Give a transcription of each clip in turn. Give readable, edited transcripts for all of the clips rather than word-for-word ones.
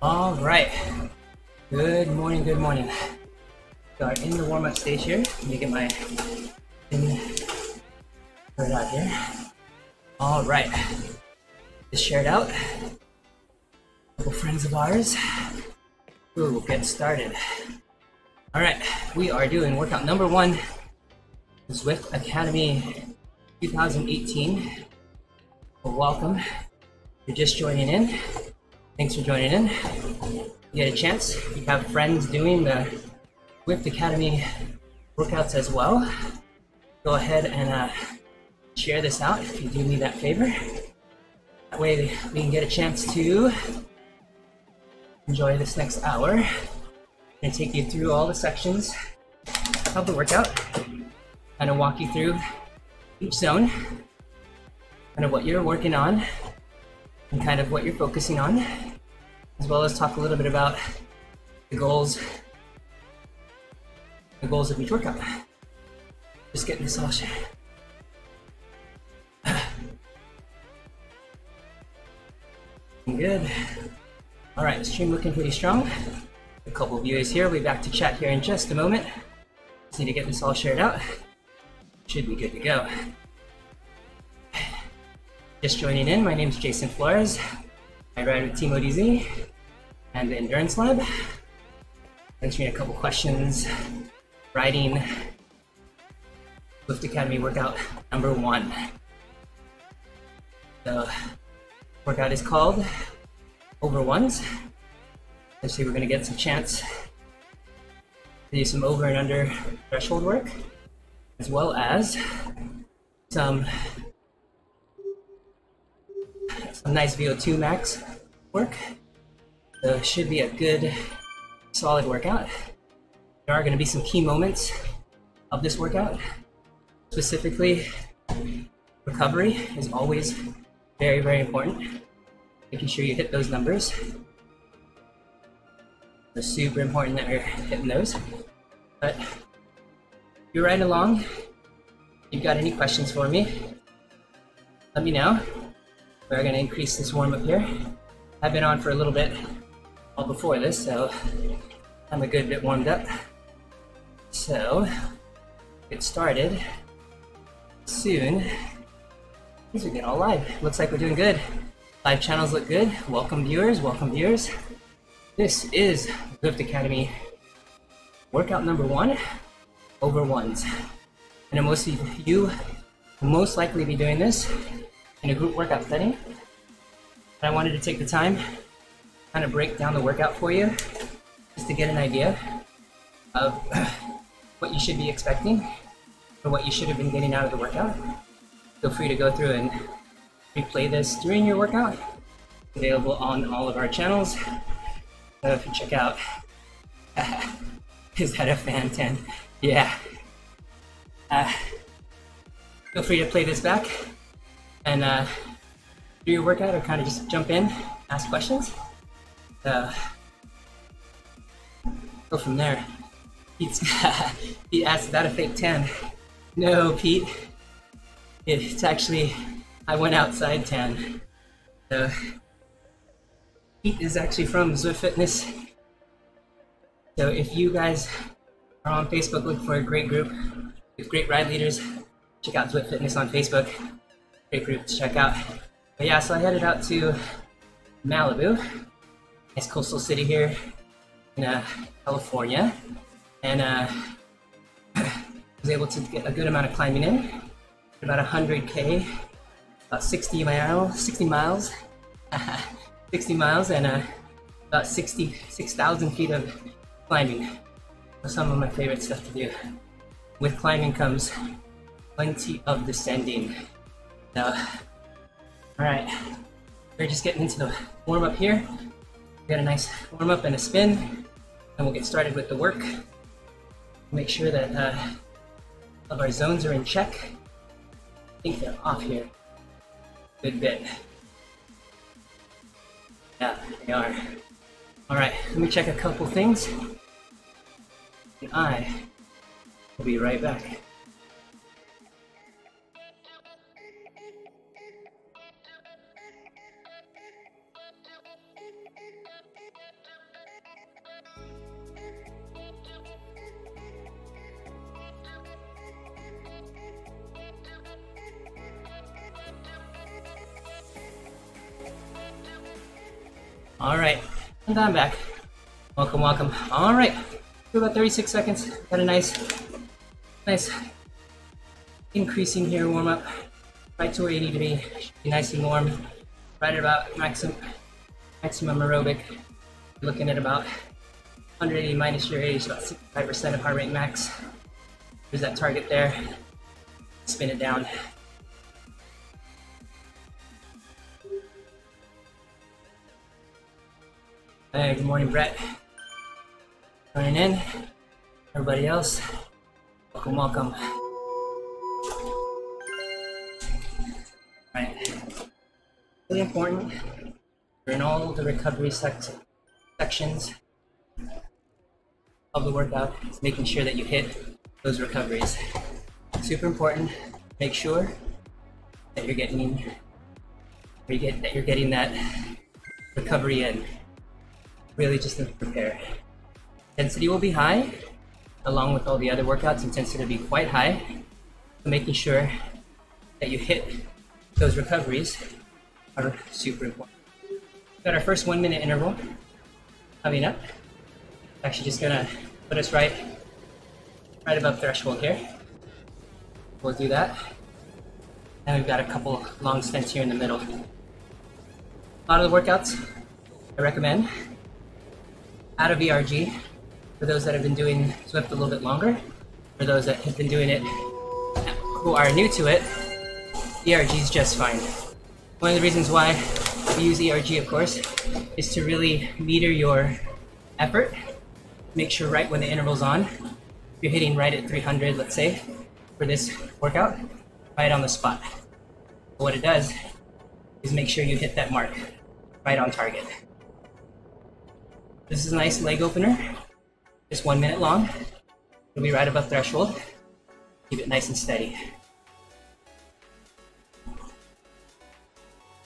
All right. Good morning, good morning. We are in the warm-up stage here. Let me get my thing right out here. All right. Just shared out. A couple friends of ours. We'll get started. All right. We are doing workout number 1, Zwift Academy 2018. Well, welcome. If you're just joining in, thanks for joining in. You get a chance, if you have friends doing the Zwift Academy workouts as well, go ahead and share this out if you do me that favor. That way we can get a chance to enjoy this next hour. I'm going to take you through all the sections of the workout, kind of walk you through each zone, kind of what you're working on, and kind of what you're focusing on, as well as talk a little bit about the goals of each workout. Just getting this all shared. Good. All right, stream looking pretty strong. A couple of viewers here. We'll be back to chat here in just a moment. Just need to get this all shared out. Should be good to go. Just joining in, my name is Jason Flores. I ride with Team ODZ and the Endurance Lab. Answering a couple questions. Riding Zwift Academy workout number 1. The workout is called Over Ones. Essentially, we're going to get some chance to do some over and under threshold work, as well as some nice VO2 max work. So should be a good, solid workout. There are going to be some key moments of this workout. Specifically, recovery is always very, very important. Making sure you hit those numbers. It's super important that you're hitting those. But if you're riding along, if you've got any questions for me, let me know. We're going to increase this warm-up here. I've been on for a little bit all before this, so I'm a good bit warmed up. So, get started soon. These are getting all live. Looks like we're doing good. Live channels look good. Welcome viewers, welcome viewers. This is Zwift Academy workout number 1, over ones. And most of you will most likely be doing this in a group workout setting. But I wanted to take the time, kind of break down the workout for you, just to get an idea of what you should be expecting, or what you should have been getting out of the workout. Feel free to go through and replay this during your workout. It's available on all of our channels. So if you check out, is that a fan 10? Yeah. Feel free to play this back and do your workout, or kind of just jump in, ask questions. Go from there. Pete asked about a fake tan. No, Pete. It's actually, I went outside tan. So, Pete is actually from Zwift Fitness. So if you guys are on Facebook, look for a great group with great ride leaders. Check out Zwift Fitness on Facebook. Great group to check out. But yeah, so I headed out to Malibu, nice coastal city here in California, and was able to get a good amount of climbing in, about 100K, about 60 miles, 60 miles, and about 66,000 feet of climbing. So some of my favorite stuff to do. With climbing comes plenty of descending. So, all right, we're just getting into the warm up here. We got a nice warm up and a spin, and we'll get started with the work. Make sure that all of our zones are in check. I think they're off here. Good bit. Yeah, they are. All right, let me check a couple things, and I will be right back. All right, and I'm back. Welcome, welcome. All right, do about 36 seconds. Got a nice increasing here warm up, right to where you need to be. Should be nice and warm, right at about maximum aerobic. You're looking at about 180 minus your age, about 65% of heart rate max. There's that target there. Spin it down. Hey, good morning, Brett. Joining in. Everybody else, welcome, welcome. Right. Really important. You're in all the recovery sections of the workout. It's making sure that you hit those recoveries. Super important. Make sure that you're getting that recovery in. Really just to prepare. Intensity will be high, along with all the other workouts. Intensity will be quite high. So making sure that you hit those recoveries are super important. Got our first 1 minute interval coming up. Actually just gonna put us right above threshold here. We'll do that. And we've got a couple long stints here in the middle. A lot of the workouts I recommend out of ERG for those that have been doing Zwift a little bit longer. For those that have been doing it who are new to it, ERG is just fine. One of the reasons why we use ERG, of course, is to really meter your effort. Make sure right when the interval's on, you're hitting right at 300, let's say, for this workout, right on the spot. But what it does is make sure you hit that mark right on target. This is a nice leg opener, just 1 minute long. It'll be right above threshold. Keep it nice and steady.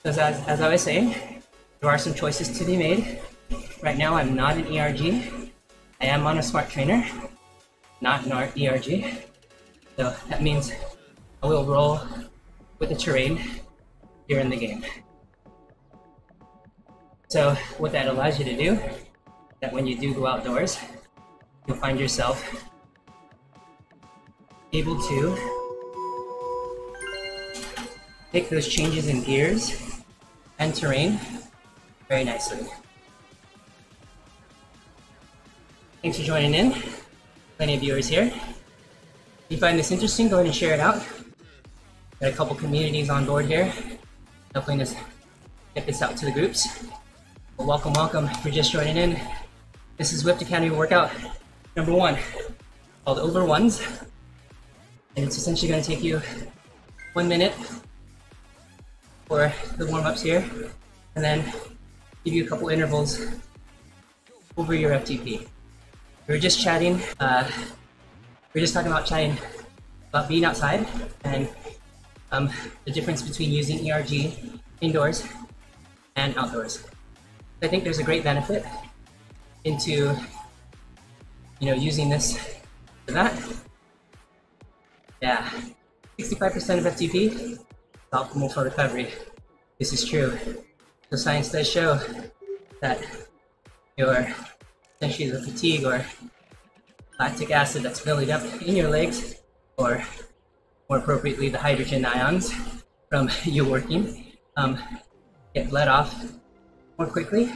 As I was saying, there are some choices to be made. Right now, I'm not an ERG. I am on a smart trainer, not an ERG. So that means I will roll with the terrain during the game. So what that allows you to do, that when you do go outdoors, you'll find yourself able to make those changes in gears and terrain very nicely. Thanks for joining in. Plenty of viewers here. If you find this interesting, go ahead and share it out. Got a couple communities on board here, helping us get this out to the groups. Well, welcome, welcome. If you're just joining in, this is Zwift Academy workout number 1, called Over Ones. And it's essentially going to take you 1 minute for the warm-ups here, and then give you a couple intervals over your FTP. We were just chatting, we were just talking about chatting about being outside and the difference between using ERG indoors and outdoors. I think there's a great benefit into using this for that. Yeah, 65% of FTP is optimal for recovery. This is true. So science does show that essentially the fatigue or lactic acid that's building up in your legs, or more appropriately the hydrogen ions from you working, get bled off more quickly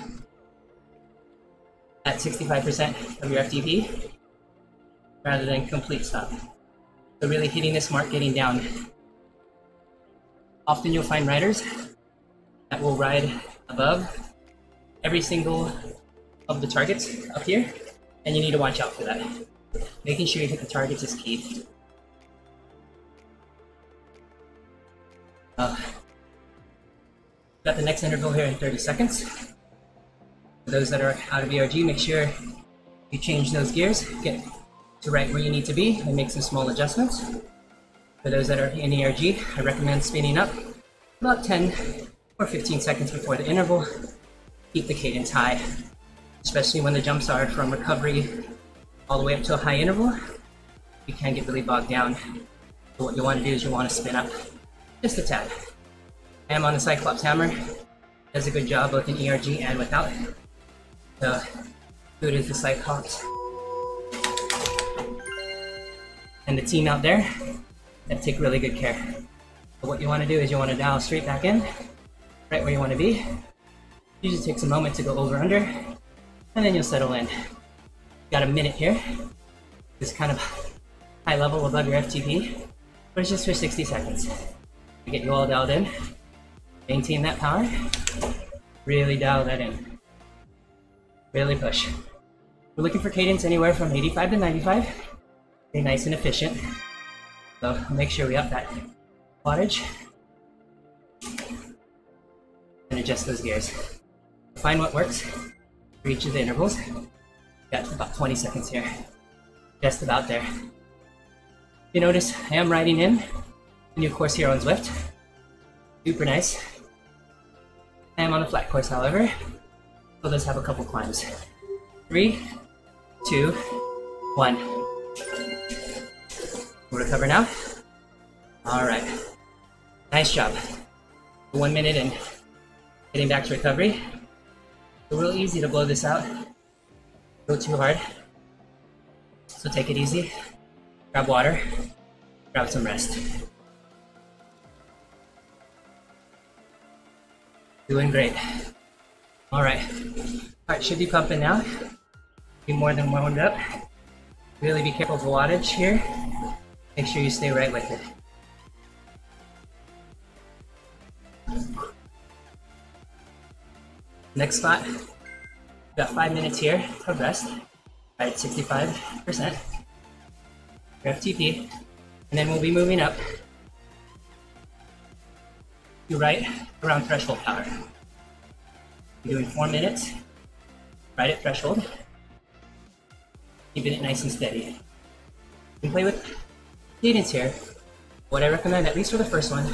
at 65% of your FTP rather than complete stop. So really hitting this mark, getting down. Often you'll find riders that will ride above every single of the targets up here, and you need to watch out for that. Making sure you hit the targets is key. Got the next interval here in 30 seconds. For those that are out of ERG, make sure you change those gears, get to right where you need to be, and make some small adjustments. For those that are in ERG, I recommend spinning up about 10 or 15 seconds before the interval. Keep the cadence high, especially when the jumps are from recovery all the way up to a high interval. You can get really bogged down. So what you want to do is you want to spin up just a tad. I am on the Cyclops hammer. does a good job both in ERG and without. So good as the side hops. And the team out there, that take really good care. So what you want to do is you want to dial straight back in, right where you want to be. Usually takes a moment to go over under, and then you'll settle in. Got a minute here. This kind of high level above your FTP, but it's just for 60 seconds. To get you all dialed in, maintain that power, really dial that in. Really push. We're looking for cadence anywhere from 85 to 95. Stay nice and efficient. So make sure we up that wattage and adjust those gears. Find what works for each of the intervals. Got about 20 seconds here. Just about there. You notice I am riding in a new course here on Zwift. Super nice. I am on a flat course, however, so let's have a couple climbs. 3, 2, 1. We'll recover now. All right. Nice job. 1 minute in. Getting back to recovery. It's real easy to blow this out. Go too hard. So take it easy. Grab water. Grab some rest. Doing great. All right. Heart should be pumping now. Be more than warmed up. Really be careful of the wattage here. Make sure you stay right with it. Next spot. Got 5 minutes here of rest. Right at 65%. Your FTP. And then we'll be moving up to right around threshold power. You're doing 4 minutes. Right at threshold. Keeping it nice and steady. You can play with cadence here. What I recommend, at least for the first one,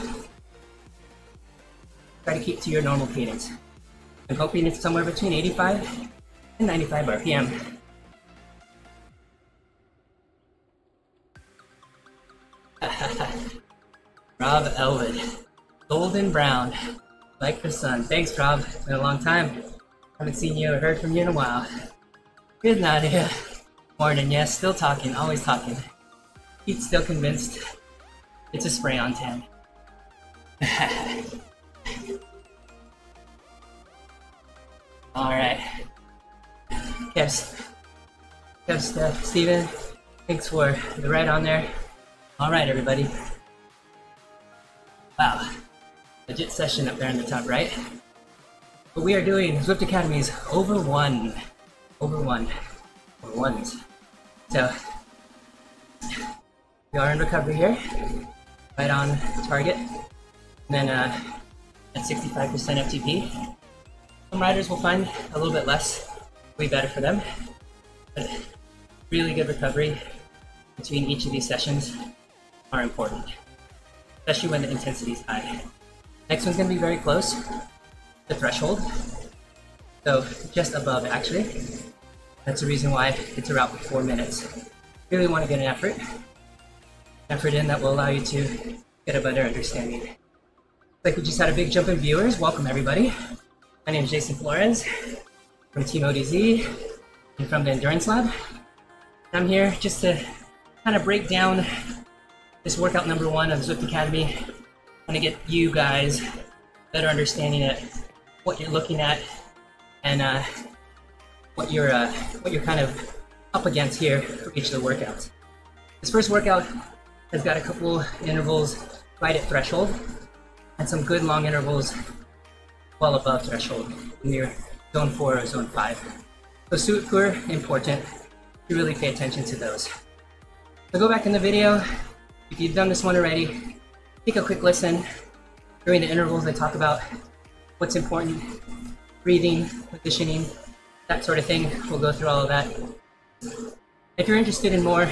try to keep to your normal cadence. I'm hoping it's somewhere between 85 and 95 RPM. Rob Elwood, golden brown, like the sun. Thanks, Rob. It's been a long time. Haven't seen you or heard from you in a while. Good Nadia. Morning, yes, still talking, always talking. Pete's still convinced it's a spray-on tan. Alright. Steven, thanks for the ride on there. Alright, everybody. Wow. Legit session up there in the top right. What we are doing Zwift Academy's over one. Over ones. So, we are in recovery here. Right on target. And then at 65% FTP. Some riders will find a little bit less, way better for them. But really good recovery between each of these sessions are important, especially when the intensity is high. Next one's going to be very close to the threshold, so just above actually. That's the reason why it's around 4 minutes. Really want to get an effort in that will allow you to get a better understanding. Like we just had a big jump in viewers. Welcome everybody. My name is Jason Flores from Team ODZ and from the Endurance Lab. I'm here just to kind of break down this workout number 1 of Zwift Academy. I want to get you guys better understanding at what you're looking at and what you're kind of up against here for each of the workouts. This first workout has got a couple intervals right at threshold and some good long intervals well above threshold near zone 4 or zone 5. So super important to really pay attention to those. So go back in the video. If you've done this one already, take a quick listen. During the intervals I talk about what's important, breathing, positioning, that sort of thing. We'll go through all of that. If you're interested in more,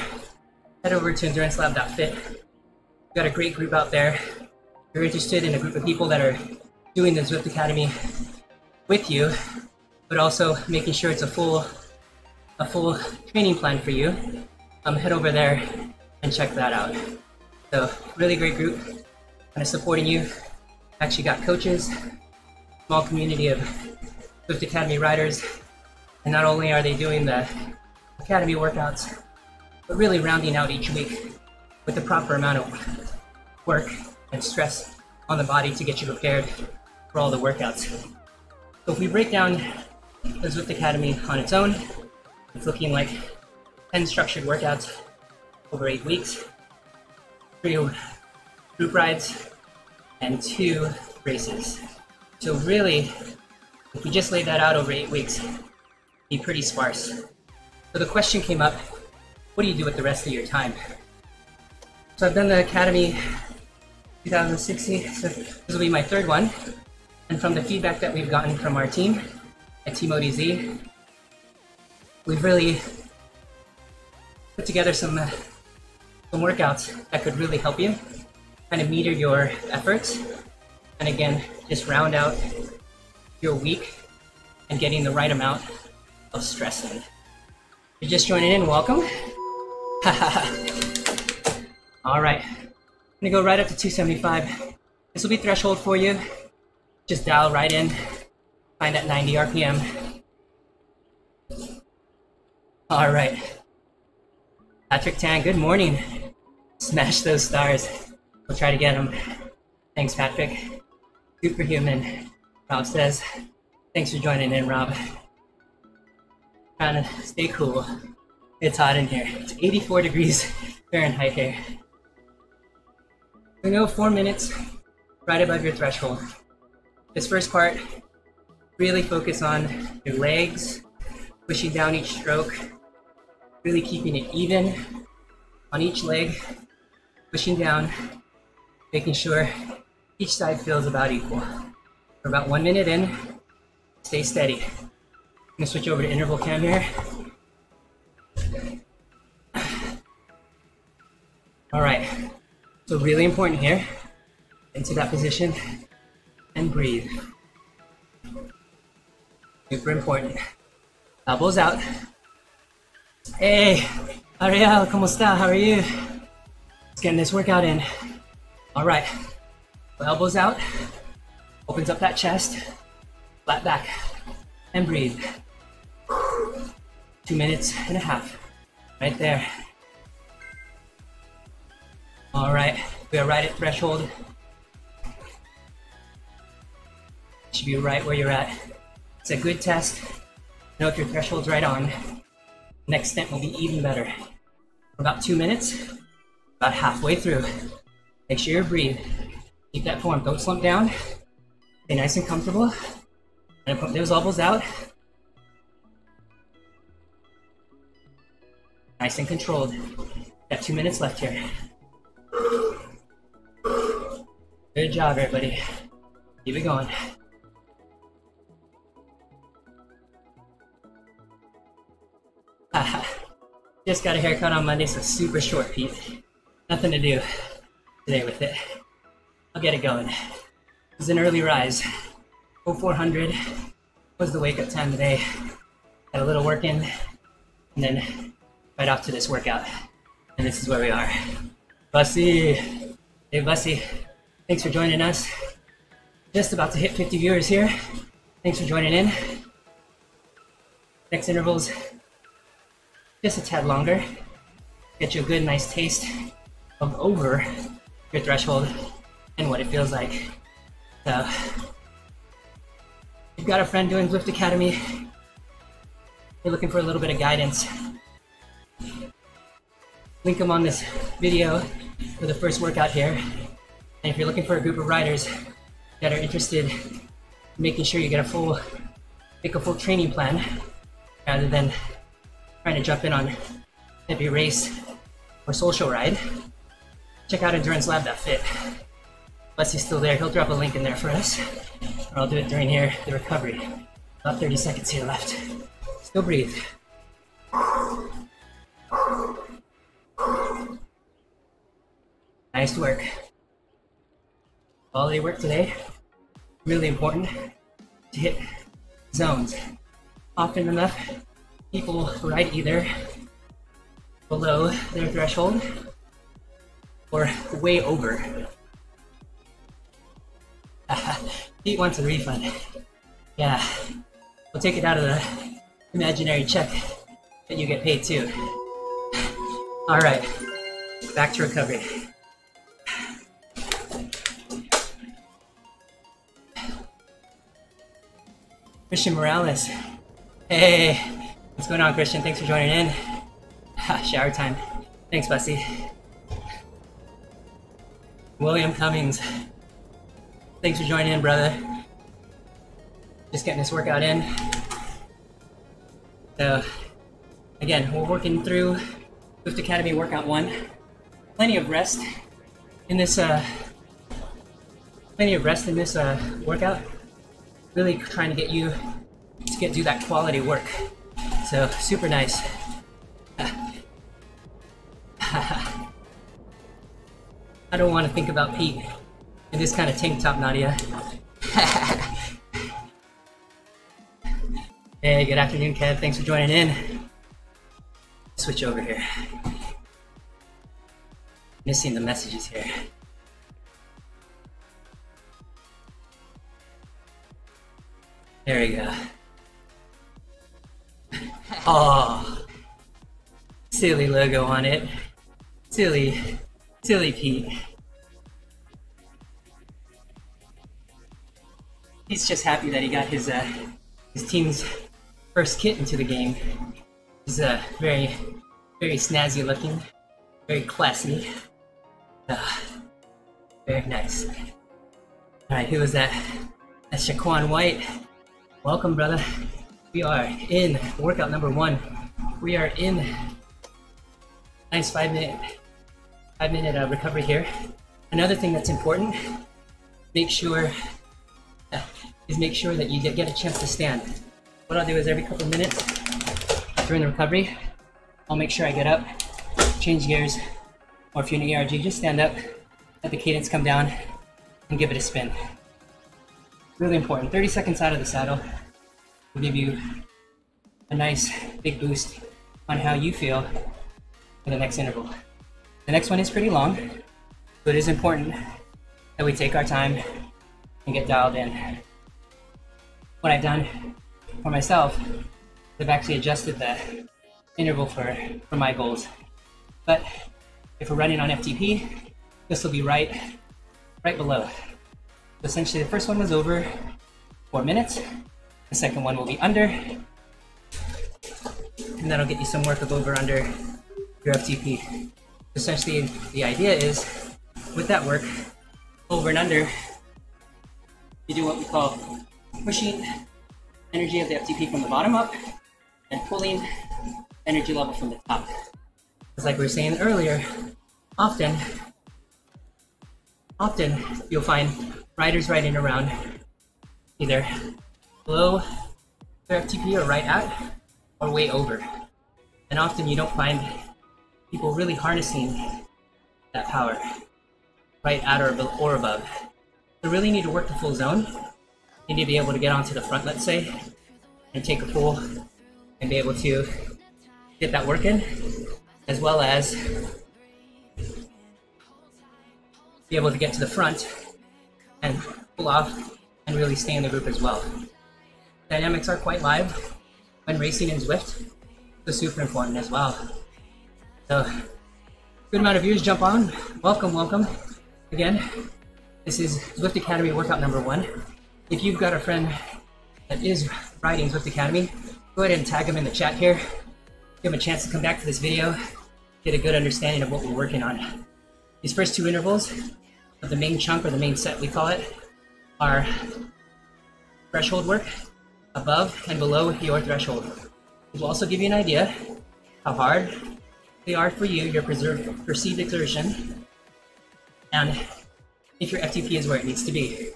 head over to endurancelab.fit. We've got a great group out there. If you're interested in a group of people that are doing the Zwift Academy with you, but also making sure it's a full training plan for you, head over there and check that out. So really great group, kind of supporting you. Actually got coaches, small community of Zwift Academy riders, and not only are they doing the Academy workouts, but really rounding out each week with the proper amount of work and stress on the body to get you prepared for all the workouts. So if we break down the Zwift Academy on its own, it's looking like 10 structured workouts over 8 weeks, 3 group rides, and 2 races. So really, if we just laid that out over 8 weeks, it'd be pretty sparse. So the question came up, what do you do with the rest of your time? So I've done the Academy 2016, so this will be my 3rd one. And from the feedback that we've gotten from our team at Team ODZ, we've really put together some workouts that could really help you kind of meter your efforts, and again, just round out your week and getting the right amount of stress in. If you're just joining in, welcome. All right, I'm gonna go right up to 275. This will be threshold for you. Just dial right in, find that 90 RPM. All right, Patrick Tan, good morning. Smash those stars. We'll try to get them. Thanks, Patrick. Superhuman, Rob says. Thanks for joining in, Rob. Trying to stay cool. It's hot in here. It's 84 degrees Fahrenheit here. We go 4 minutes, right above your threshold. This first part, really focus on your legs, pushing down each stroke, really keeping it even on each leg, pushing down, making sure each side feels about equal. We're about 1 minute in, stay steady. I'm gonna switch over to interval cam here. All right, so really important here, into that position and breathe. Super important. Elbows out. Hey, Ariel, ¿cómo está? How are you? Let's get this workout in. All right, elbows out, opens up that chest, flat back, and breathe. 2.5 minutes, right there. All right, we are right at threshold. Should be right where you're at. It's a good test. Know if your threshold's right on. Next step will be even better. About 2 minutes, about halfway through. Make sure you breathe. Keep that form, don't slump down. Stay nice and comfortable. And put those elbows out. Nice and controlled. Got 2 minutes left here. Good job, everybody. Keep it going. Just got a haircut on Monday, so super short, Pete. Nothing to do today with it. I'll get it going. It was an early rise. 0400 was the wake up time today. Got a little work in, and then right off to this workout. And this is where we are. Bussy. Hey, Bussy. Thanks for joining us. Just about to hit 50 viewers here. Thanks for joining in. Next interval's just a tad longer. Get you a good, nice taste of over your threshold and what it feels like. So, if you've got a friend doing Zwift Academy, you're looking for a little bit of guidance, link them on this video for the first workout here. And if you're looking for a group of riders that are interested in making sure you get make a full training plan rather than trying to jump in on every race or social ride, check out Endurance Lab That Fit. Leslie's still there, he'll drop a link in there for us, or I'll do it during here, the recovery. About 30 seconds here left. Still breathe. Nice work. Quality work today. Really important to hit zones. Often enough, people ride either below their threshold or way over. Pete wants a refund. Yeah, we'll take it out of the imaginary check that you get paid too. All right, back to recovery. Christian Morales. Hey, what's going on, Christian? Thanks for joining in. Shower time. Thanks, Bussy. William Cummings. Thanks for joining in, brother. Just getting this workout in. So, again, we're working through Zwift Academy Workout 1. Plenty of rest in this workout. Really trying to get you to do that quality work. So, super nice. I don't want to think about Pete in this kind of tank top, Nadia. Hey, good afternoon, Kev. Thanks for joining in. Switch over here. Missing the messages here. There we go. Oh, silly logo on it. Silly Pete. He's just happy that he got his team's first kit into the game. He's very snazzy looking, very classy. Very nice. All right, who was that? That's Shaquan White. Welcome, brother. We are in workout number 1. We are in nice 5-minute recovery here. Another thing that's important, make sure that you get a chance to stand. What I'll do is every couple minutes during the recovery, I'll make sure I get up, change gears, or if you're in the ERG, just stand up, let the cadence come down, and give it a spin. Really important. 30 seconds out of the saddle will give you a nice big boost on how you feel for the next interval. The next one is pretty long, so it is important that we take our time and get dialed in. What I've done for myself, I've actually adjusted the interval for my goals. But if we're running on FTP, this will be right below. So essentially, the first one was over 4 minutes. The second one will be under, and that'll get you some work of over under your FTP. Essentially, the idea is, with that work, over and under, you do what we call pushing energy of the FTP from the bottom up and pulling energy level from the top. It's like we were saying earlier, often you'll find riders riding around either below their FTP or right at or way over. And often you don't find people really harnessing that power right at or above. So really need to work the full zone. You need to be able to get onto the front, let's say, and take a pull and be able to get that work in, as well as be able to get to the front and pull off and really stay in the group as well. Dynamics are quite live when racing in Zwift, so super important as well. So, good amount of viewers jump on. Welcome. Again, this is Zwift Academy workout number 1. If you've got a friend that is riding Zwift Academy, go ahead and tag them in the chat here. Give them a chance to come back to this video, get a good understanding of what we're working on. These first 2 intervals of the main chunk, or the main set we call it, are threshold work, above and below your threshold. It will also give you an idea how hard they are for you, your perceived exertion, and if your FTP is where it needs to be.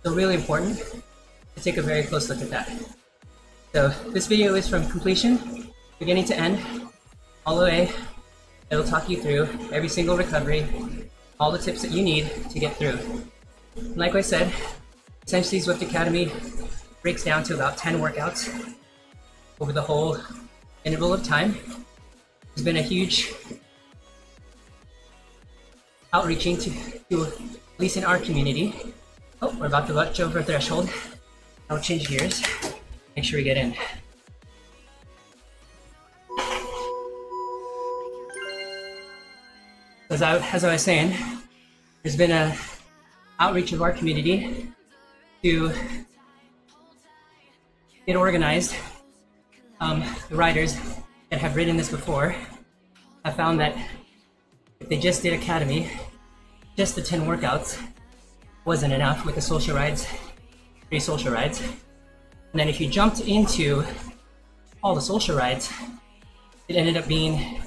So really important to take a very close look at that. So this video is from completion, beginning to end, all the way. It'll talk you through every single recovery, all the tips that you need to get through. And like I said, essentially Zwift Academy breaks down to about 10 workouts over the whole interval of time. There's been a huge outreaching to at least in our community, Oh, we're about to lunge over threshold. I'll change gears. Make sure we get in. As I was saying, there's been a outreach of our community to get organized. The riders that have ridden this before have found that if they just did Academy, just the 10 workouts wasn't enough with the social rides, 3 social rides. And then if you jumped into all the social rides, it ended up being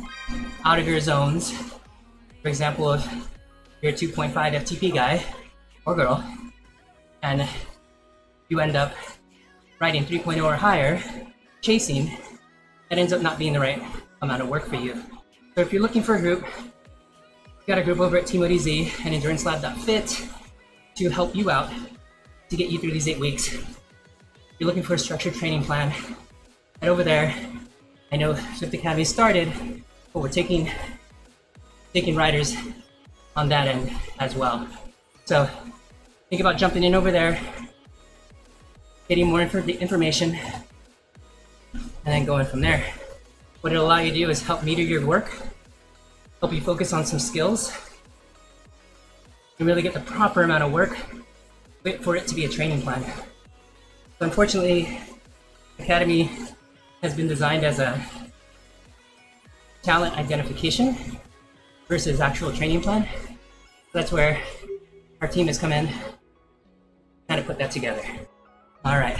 out of your zones. For example, if you're a 2.5 FTP guy or girl, and you end up riding 3.0 or higher, chasing, it ends up not being the right amount of work for you. So if you're looking for a group, we've got a group over at Team ODZ and EnduranceLab.fit to help you out to get you through these 8 weeks. If you're looking for a structured training plan, head over there. I know Zwift Academy started, but we're taking riders on that end as well. So think about jumping in over there, getting more information, and then going from there. What it'll allow you to do is help meter your work, help you focus on some skills, and really get the proper amount of work for it to be a training plan. So unfortunately, Academy has been designed as a talent identification versus actual training plan. So that's where our team has come in, kind of put that together. All right.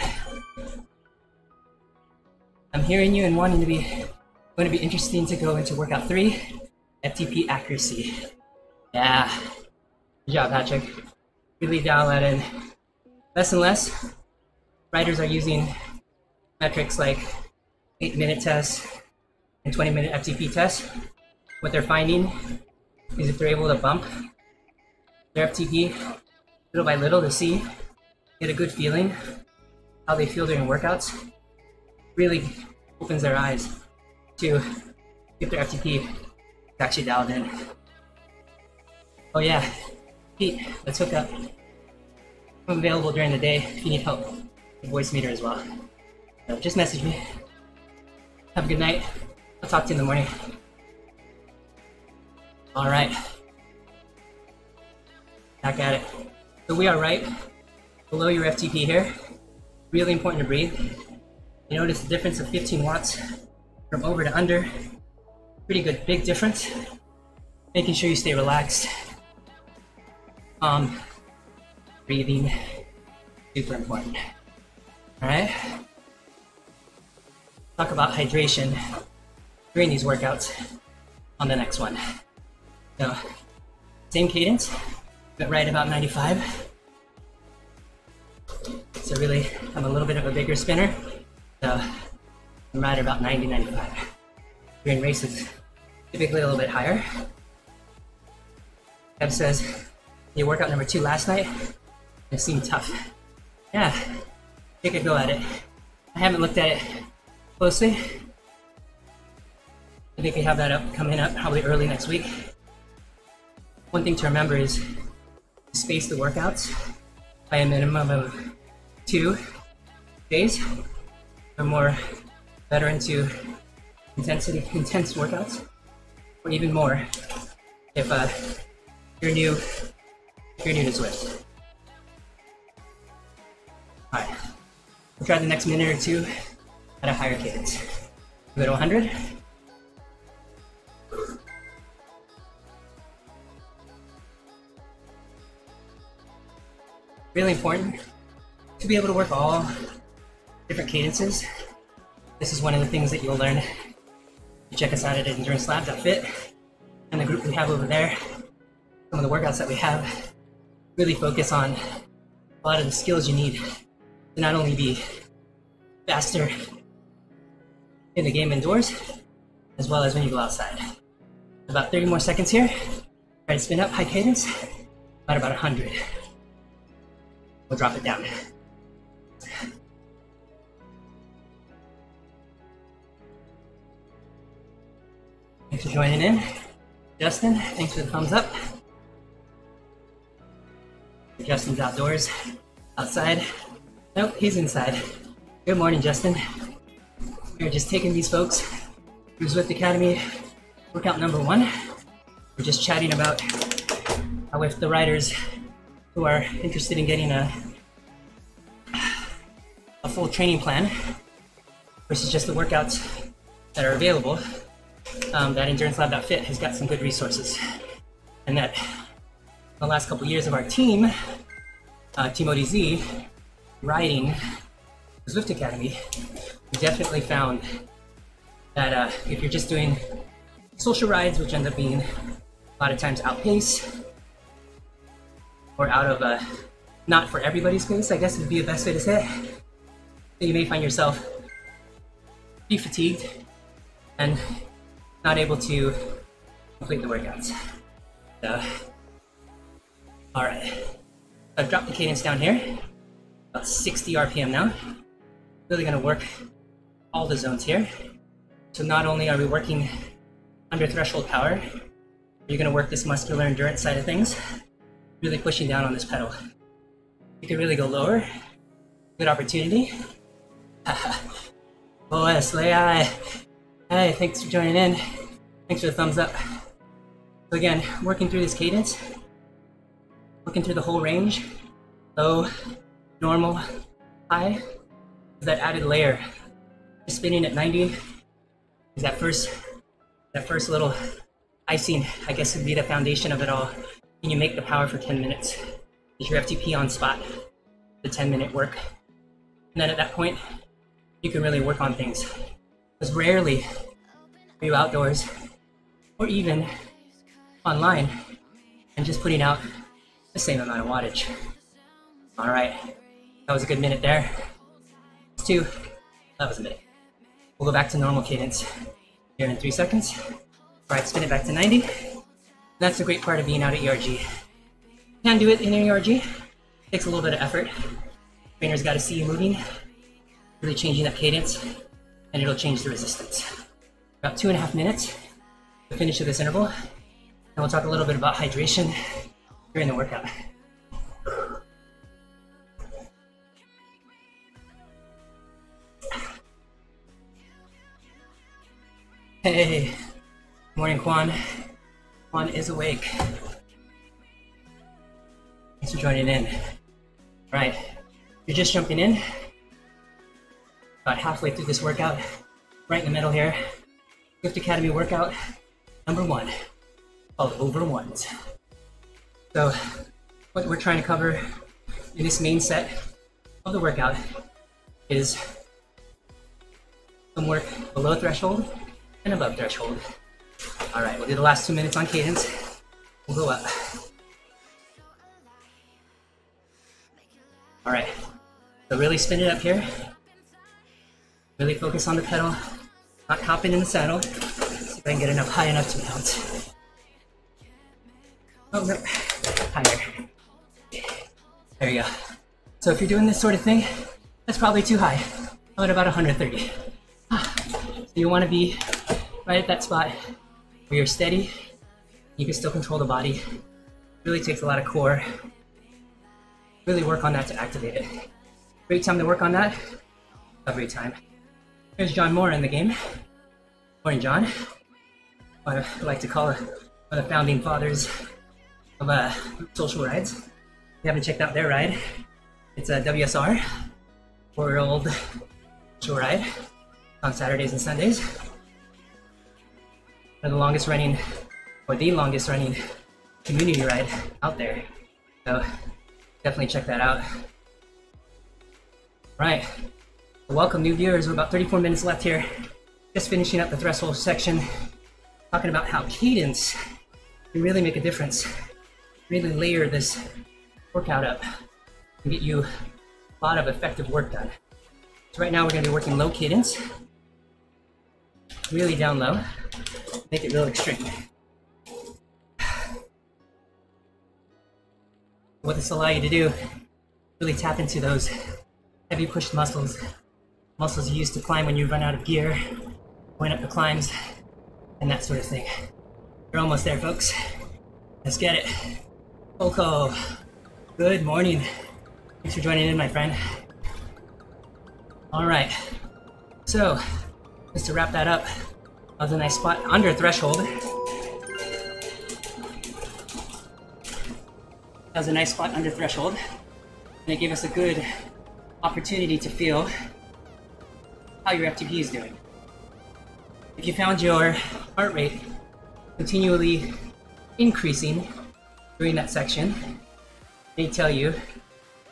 I'm hearing you and going to be interesting to go into workout 3, FTP accuracy. Yeah, good job, Patrick. Really dial that in. Less and less, riders are using metrics like 8-minute tests and 20-minute FTP tests. What they're finding is if they're able to bump their FTP little by little to see, get a good feeling how they feel during workouts, really opens their eyes to get their FTP actually dialed in. Oh yeah, Pete, let's hook up. I'm available during the day if you need help with voice meter as well. So just message me. Have a good night. I'll talk to you in the morning. All right, back at it. So we are right below your FTP here. Really important to breathe. You notice the difference of 15 watts from over to under. Pretty good, big difference. Making sure you stay relaxed. Breathing, super important. All right. Talk about hydration during these workouts on the next one. So, same cadence, but right about 95. So really, I'm a little bit of a bigger spinner. So, I'm right about 90, 95. During races, typically a little bit higher. Kev says, your workout number 2 last night, it seemed tough. Yeah, take a go at it. I haven't looked at it closely. I think we have that up coming up probably early next week. One thing to remember is to space the workouts by a minimum of 2 days or more, better into intense workouts, or even more if you're new to Zwift. All right, we'll try the next minute or 2 at a higher cadence. Go to 100. Really important to be able to work all different cadences. This is one of the things that you'll learn. You check us out at EnduranceLab.fit and the group we have over there. Some of the workouts that we have really focus on a lot of the skills you need to not only be faster in the game indoors, as well as when you go outside. About 30 more seconds here. Try to spin up high cadence, about 100. We'll drop it down. Thanks for joining in. Justin, thanks for the thumbs up. Justin's outdoors, outside. Nope, he's inside. Good morning, Justin. We're just taking these folks through Zwift Academy workout number 1. We're just chatting about how if the riders who are interested in getting a full training plan versus just the workouts that are available, that EnduranceLab.fit has got some good resources. And that the last couple years of our team, Team ODZ, riding the Zwift Academy, we definitely found that if you're just doing social rides, which end up being a lot of times outpace or out of not for everybody's pace, I guess would be the best way to say it, then you may find yourself be fatigued and not able to complete the workouts. So, all right, I've dropped the cadence down here, about 60 RPM now. Really gonna work all the zones here. So not only are we working under threshold power, you're gonna work this muscular endurance side of things, really pushing down on this pedal. You can really go lower. Good opportunity. Flores, hey, thanks for joining in. Thanks for the thumbs up. So again, working through this cadence, working through the whole range, low, normal, high, is that added layer. Just spinning at 90 is that first little icing, I guess would be the foundation of it all. And you make the power for 10 minutes. Get your FTP on spot, the 10-minute work. And then at that point, you can really work on things. Because rarely are you outdoors or even online and just putting out the same amount of wattage. All right, that was a good minute there. 2, that was a minute. We'll go back to normal cadence here in 3 seconds. All right, spin it back to 90. That's the great part of being out at ERG. Can do it in ERG. Takes a little bit of effort. Trainer's got to see you moving, really changing that cadence, and it'll change the resistance. About 2.5 minutes to finish of this interval, and we'll talk a little bit about hydration during the workout. Hey, morning Quan. Quan is awake. Thanks for joining in. All right, you're just jumping in. About halfway through this workout, right in the middle here. Zwift Academy workout number 1, called over ones. So what we're trying to cover in this main set of the workout is some work below threshold and above threshold. All right, we'll do the last 2 minutes on cadence. We'll go up. All right, so really spin it up here. Really focus on the pedal, not hopping in the saddle. See if I can get enough high enough to bounce. Oh no, higher. There you go. So if you're doing this sort of thing, that's probably too high. How about 130? So you want to be right at that spot where you're steady, you can still control the body. Really takes a lot of core. Really work on that to activate it. Great time to work on that, every time. Here's John Moore in the game. Morning, John. What I like to call one of the founding fathers of social rides. If you haven't checked out their ride, it's a WSR, 4-year-old social ride on Saturdays and Sundays. One of the longest running, or the longest running community ride out there. So definitely check that out. Right, welcome new viewers. We're about 34 minutes left here. Just finishing up the threshold section, talking about how cadence can really make a difference. Really layer this workout up and get you a lot of effective work done. So right now we're gonna be working low cadence, really down low, make it real extreme. What this will allow you to do, really tap into those heavy push muscles you use to climb when you run out of gear, going up the climbs, and that sort of thing. We're almost there, folks. Let's get it. Poco. Good morning. Thanks for joining in, my friend. All right. So, just to wrap that up, that was a nice spot under threshold. That was a nice spot under threshold. And it gave us a good opportunity to feel how your FTP is doing. If you found your heart rate continually increasing during that section, they tell you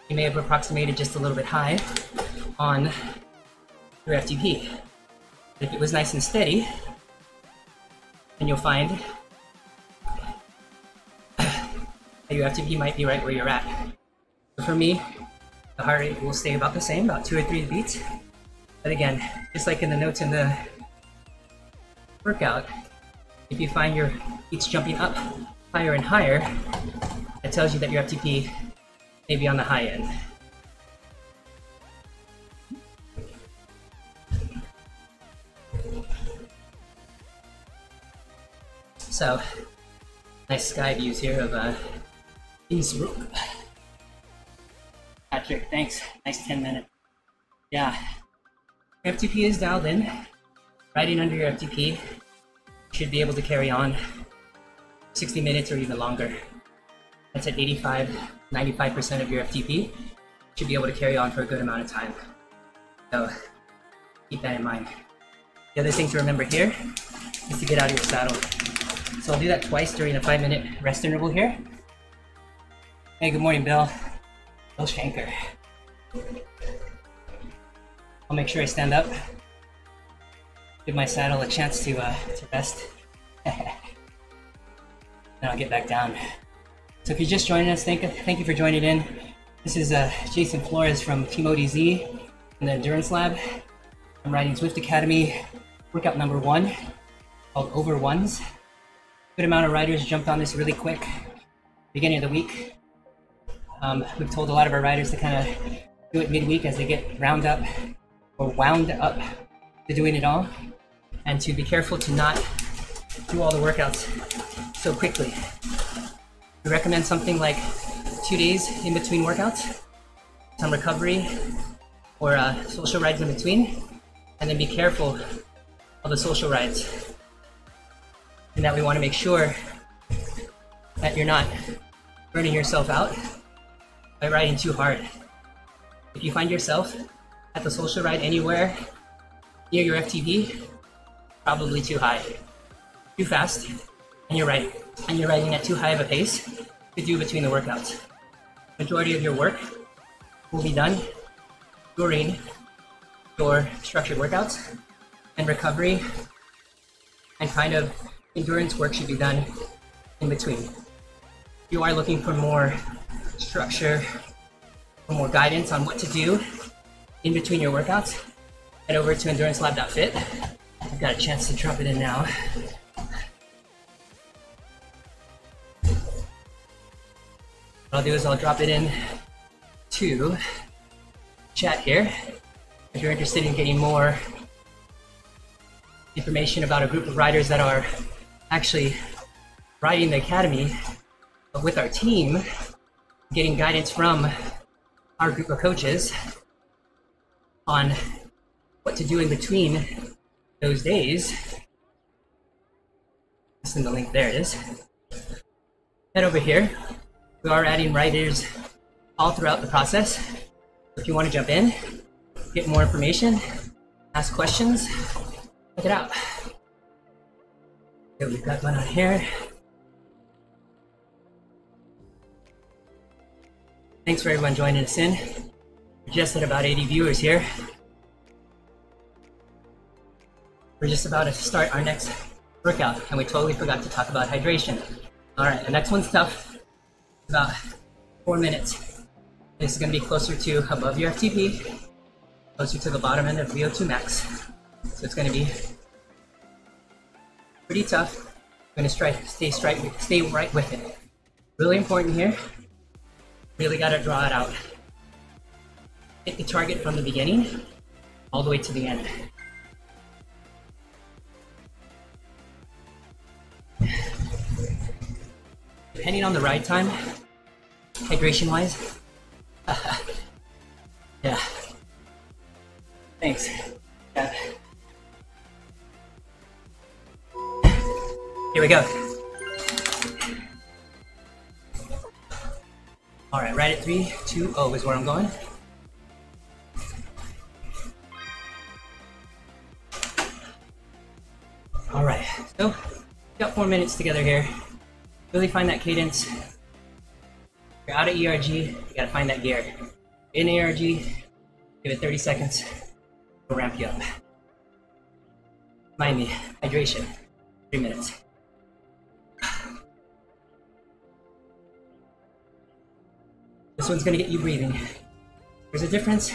you may have approximated just a little bit high on your FTP. But if it was nice and steady, then you'll find that your FTP might be right where you're at. So for me, the heart rate will stay about the same, about 2 or 3 beats. But again, just like in the notes in the workout, if you find your beats jumping up higher and higher, it tells you that your FTP may be on the high end. So, nice sky views here of Innsbruck. Patrick, thanks. Nice 10 minutes. Yeah. FTP is dialed in. Riding under your FTP should be able to carry on 60 minutes or even longer. That's at 85-95% of your FTP. Should be able to carry on for a good amount of time. So keep that in mind. The other thing to remember here is to get out of your saddle. So I'll do that twice during a 5-minute rest interval here. Hey, good morning, Bill. Bill Shanker. I'll make sure I stand up. Give my saddle a chance to rest. Then I'll get back down. So if you're just joining us, thank you for joining in. This is Jason Flores from Team ODZ in the Endurance Lab. I'm riding Zwift Academy workout number 1 called Over Ones. Good amount of riders jumped on this really quick beginning of the week. We've told a lot of our riders to kind of do it midweek as they get wound up to doing it all, and to be careful to not do all the workouts so quickly. We recommend something like 2 days in between workouts, some recovery or social rides in between, and then be careful of the social rides. And that we want to make sure that you're not burning yourself out by riding too hard. If you find yourself at the social ride anywhere near your FTP, probably too high, too fast, and you're riding at too high of a pace to do between the workouts. Majority of your work will be done during your structured workouts, and recovery and kind of endurance work should be done in between. If you are looking for more structure, for more guidance on what to do in between your workouts, head over to endurancelab.fit. I've got a chance to drop it in now. What I'll do is I'll drop it in to chat here. If you're interested in getting more information about a group of riders that are actually riding the academy, but with our team, getting guidance from our group of coaches on what to do in between those days. Just in the link, there it is. Head over here. We are adding riders all throughout the process. If you want to jump in, get more information, ask questions, check it out. Okay, we've got one on here. Thanks for everyone joining us in. We're just at about 80 viewers here. We're just about to start our next workout, and we totally forgot to talk about hydration. All right, the next one's tough. About 4 minutes. This is going to be closer to above your FTP, closer to the bottom end of VO2 max. So it's going to be pretty tough. I'm going to stay right with it. Really important here. Really got to draw it out. Hit the target from the beginning all the way to the end. Depending on the ride time, hydration wise. Yeah. Thanks. Yeah. Here we go. All right, right at 3, 2, 0 is where I'm going. All right, so got 4 minutes together here. Really find that cadence. If you're out of ERG, you gotta find that gear. In ERG, give it 30 seconds, it'll ramp you up. Mind me, hydration, 3 minutes. This one's gonna get you breathing. There's a difference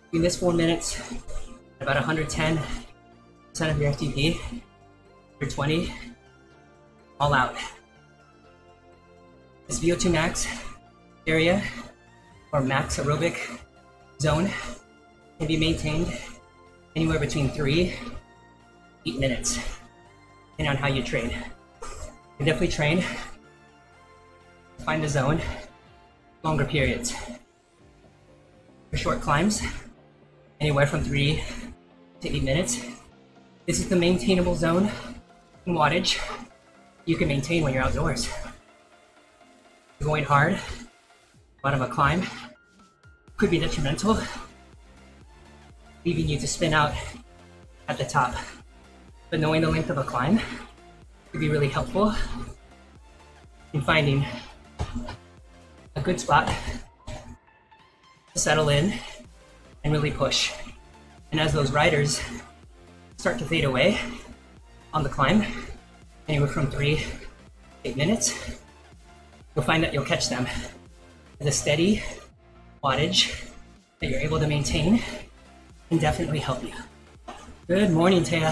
between this 4 minutes, about 110% of your FTP, your 20, all out. This VO2 max area, or max aerobic zone, can be maintained anywhere between 3 to 8 minutes, depending on how you train. You can definitely train, find the zone, longer periods. For short climbs, anywhere from 3 to 8 minutes. This is the maintainable zone in wattage you can maintain when you're outdoors. Going hard, bottom of a climb, could be detrimental, leaving you to spin out at the top. But knowing the length of a climb could be really helpful in finding a good spot to settle in and really push. And as those riders start to fade away on the climb, anywhere from 3 to 8 minutes, you'll find that you'll catch them at a steady wattage that you're able to maintain can definitely help you. Good morning, Taya.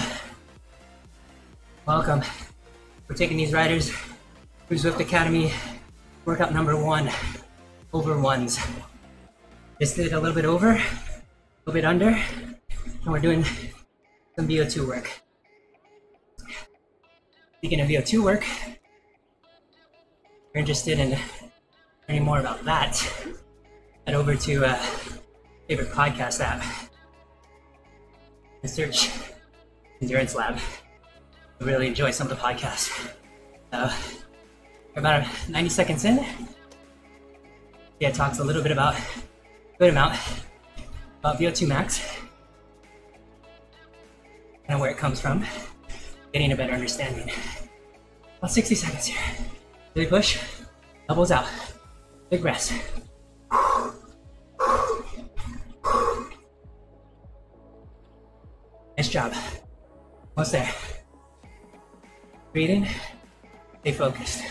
Welcome. We're taking these riders through Zwift Academy workout number 1, over ones. Just did a little bit over, a little bit under, and we're doing some VO2 work. Speaking of VO2 work, if you're interested in learning more about that, head over to favorite podcast app and search Endurance Lab. I really enjoy some of the podcasts. We're about 90 seconds in. Yeah, it talks a little bit about, good amount, about VO2 max and where it comes from, getting a better understanding. About 60 seconds here. Really push, elbows out, big breaths. Nice job. Almost there. Breathing, stay focused.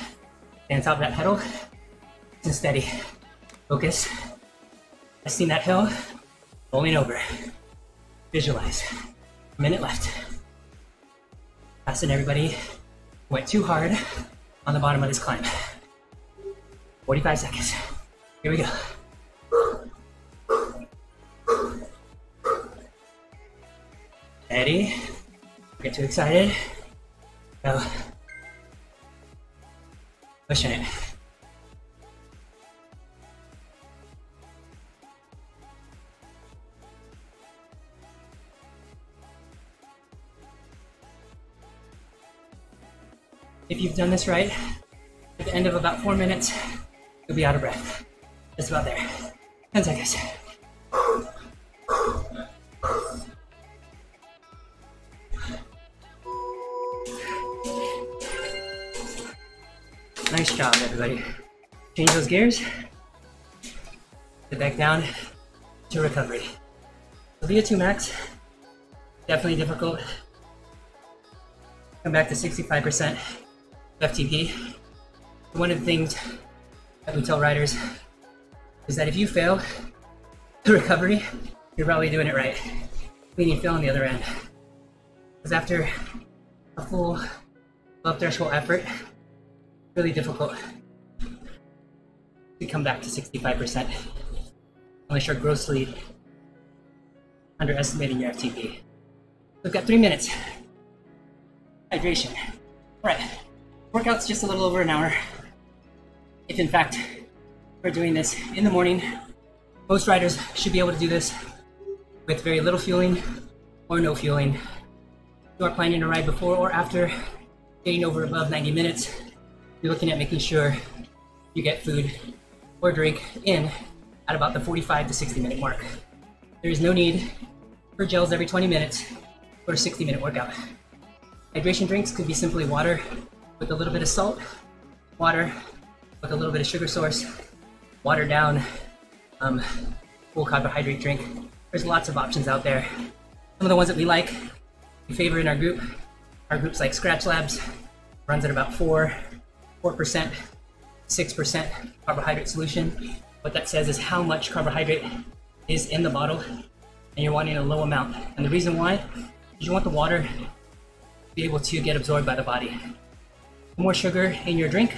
Stay on top of that pedal, nice and steady. Focus. Resting that hill, rolling over. Visualize. A minute left. Passing everybody went too hard on the bottom of this climb. 45 seconds. Here we go. Ready? Don't get too excited. Go. Pushing it. If you've done this right, at the end of about 4 minutes, you'll be out of breath. Just about there. 10 seconds. Nice job, everybody. Change those gears. Get back down to recovery. So VO2 max, definitely difficult. Come back to 65% FTP. One of the things that we tell riders is that if you fail the recovery, you're probably doing it right, meaning fail on the other end. Because after a full above threshold effort, really difficult to come back to 65% unless you're grossly underestimating your FTP. We've got 3 minutes. Hydration. All right, workout's just a little over an hour. if in fact we're doing this in the morning, most riders should be able to do this with very little fueling or no fueling. If you are planning to ride before or after getting over above 90 minutes, you're looking at making sure you get food or drink in at about the 45 to 60 minute mark. There is no need for gels every 20 minutes for a 60-minute workout. Hydration drinks could be simply water with a little bit of salt, water with a little bit of sugar source, watered down full carbohydrate drink. There's lots of options out there. Some of the ones that we favor in our group are groups like Scratch Labs, runs at about 4%, 6% carbohydrate solution. What that says is how much carbohydrate is in the bottle, and you're wanting a low amount. And the reason why is you want the water to be able to get absorbed by the body. The more sugar in your drink,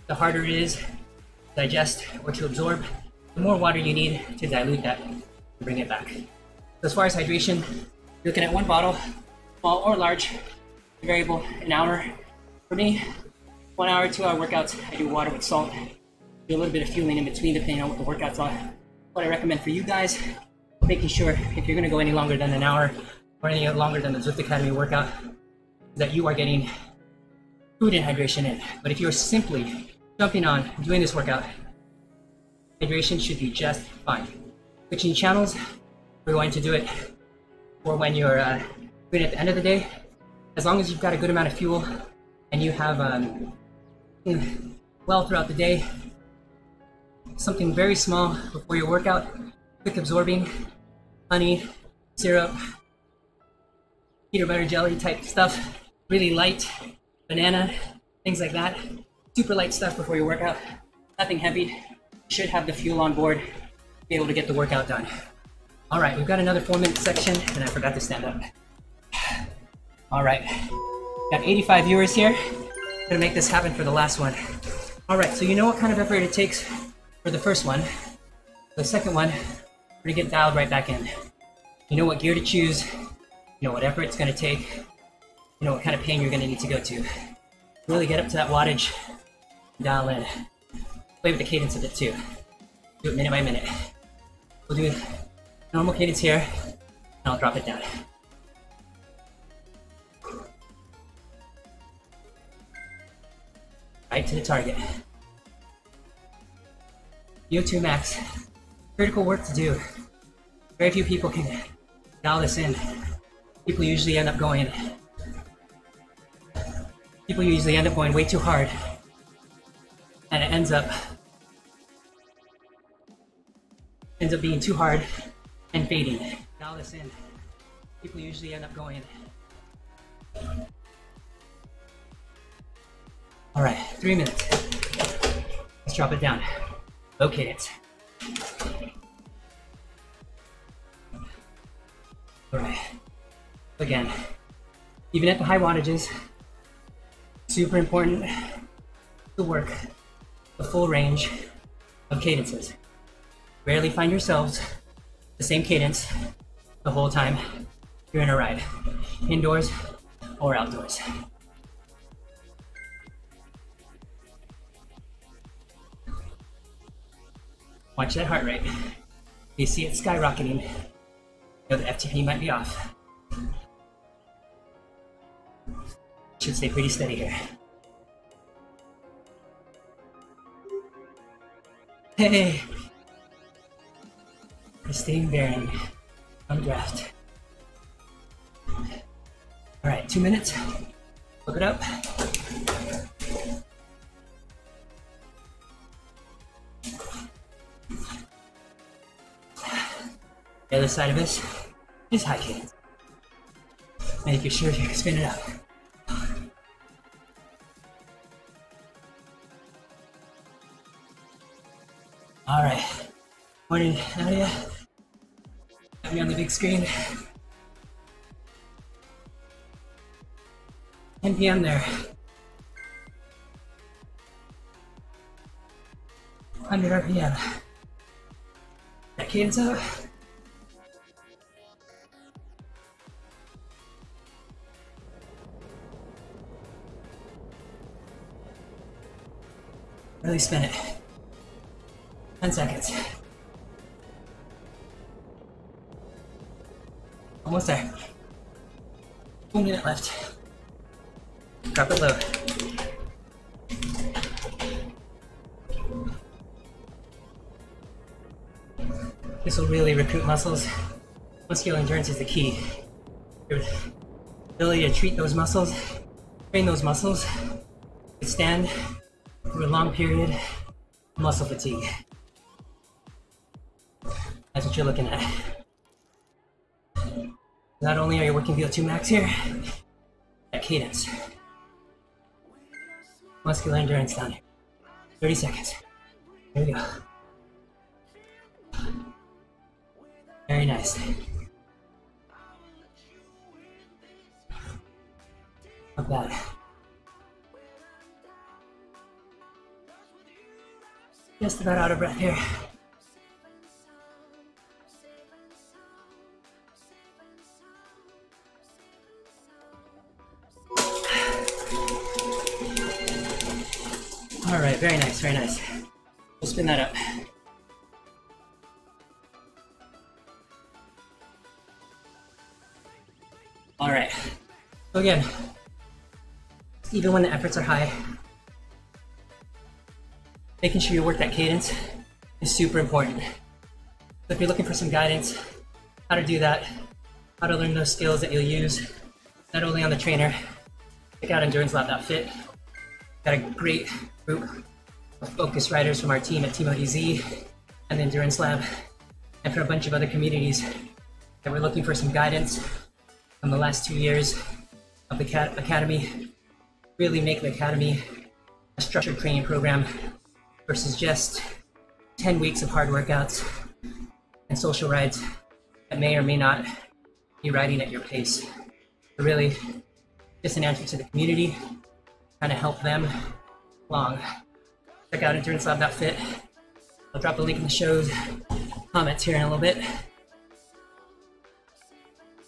the harder it is to digest or to absorb. The more water you need to dilute that and bring it back. So as far as hydration, you're looking at one bottle, small or large, variable, an hour. For me, 1 hour, 2 hour workouts, I do water with salt. Do a little bit of fueling in between depending on what the workouts are. What I recommend for you guys, making sure if you're gonna go any longer than an hour or any longer than the Zwift Academy workout, that you are getting food and hydration in. But if you're simply jumping on, doing this workout, hydration should be just fine. Switching channels, we're going to do it for when you're doing it at the end of the day. As long as you've got a good amount of fuel and you have well throughout the day, something very small before your workout, quick absorbing, honey, syrup, peanut butter jelly type stuff, really light, banana, things like that. Super light stuff before your workout, nothing heavy. You should have the fuel on board to be able to get the workout done. All right, we've got another 4-minute section and I forgot to stand up. All right, got 85 viewers here. Gonna make this happen for the last one. All right, so you know what kind of effort it takes for the first one. The second one, we're gonna get dialed right back in. You know what gear to choose, you know what effort it's gonna take, you know what kind of pain you're gonna need to go to. Really get up to that wattage, dial in. Play with the cadence of it too. Do it minute by minute. We'll do normal cadence here, and I'll drop it down. Right to the target. VO2 max. Critical work to do. Very few people can dial this in. People usually end up going way too hard, and it ends up being too hard and fading. Dial this in. People usually end up going. All right, 3 minutes. Let's drop it down. Low cadence. All right. Again, even at the high wattages, super important to work the full range of cadences. Rarely find yourselves the same cadence the whole time you're in a ride, indoors or outdoors. Watch that heart rate. You see it skyrocketing, you know the FTP might be off. Should stay pretty steady here. Hey! Pristine bearing on draft. Alright, 2 minutes. Look it up. The other side of this is high cadence. Make sure you spin it up. All right. Morning, Nadia. Got me on the big screen. 10 p.m. there. 100 RPM. That cadence up. Really spin it. 10 seconds. Almost there. 1 minute left. Drop it low. This will really recruit muscles. Muscular endurance is the key. Your ability to treat those muscles, train those muscles, withstand through a long period of muscle fatigue. That's what you're looking at. Not only are you working VO2 max here, that cadence. Muscular endurance down here. 30 seconds. There we go. Very nice. Not bad. Just about out of breath here. All right, very nice, very nice. We'll spin that up. All right, so again, even when the efforts are high, making sure you work that cadence is super important. So if you're looking for some guidance, how to do that, how to learn those skills that you'll use, not only on the trainer, check out EnduranceLab.fit. Got a great group of focus riders from our team at Team ODZ and the Endurance Lab, and from a bunch of other communities that were looking for some guidance from the last 2 years of the Academy. Really make the Academy a structured training program versus just 10 weeks of hard workouts and social rides that may or may not be riding at your pace. So really, just an answer to the community, trying to help them along. Check out EnduranceLab.fit. I'll drop a link in the show's comments here in a little bit.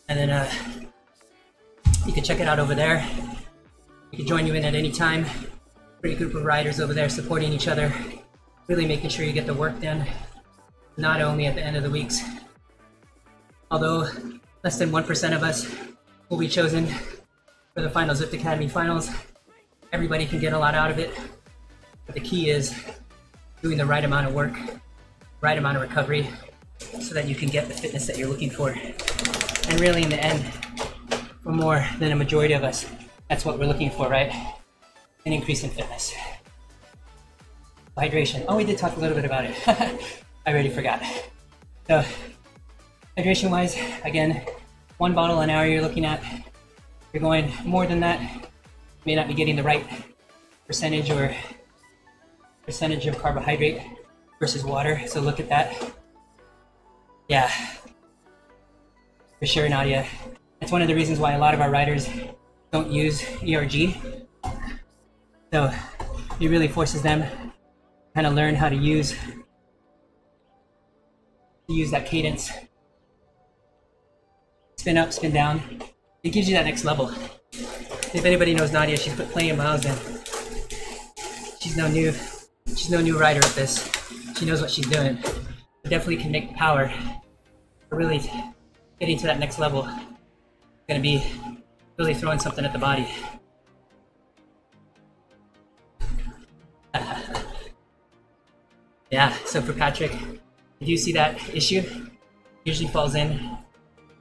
And then you can check it out over there. We can join you in at any time. Great group of riders over there supporting each other, really making sure you get the work done, not only at the end of the weeks. Although less than 1% of us will be chosen for the final Zwift Academy finals, everybody can get a lot out of it. But the key is doing the right amount of work, right amount of recovery, so that you can get the fitness that you're looking for. And really in the end, for more than a majority of us, that's what we're looking for, right? An increase in fitness. Hydration. Oh, we did talk a little bit about it. I already forgot. So, hydration wise, again, 1 bottle an hour you're looking at. If you're going more than that, you may not be getting the right percentage of carbohydrate versus water. So look at that. Yeah, for sure, Nadia. That's one of the reasons why a lot of our riders don't use ERG. So it really forces them to kind of learn how to use that cadence. Spin up, spin down. It gives you that next level. If anybody knows Nadia, she's put plenty of miles in. She's no new rider at this. She knows what she's doing. But definitely can make power. But really getting to that next level, gonna be really throwing something at the body. Yeah, so for Patrick, if you see that issue, usually falls in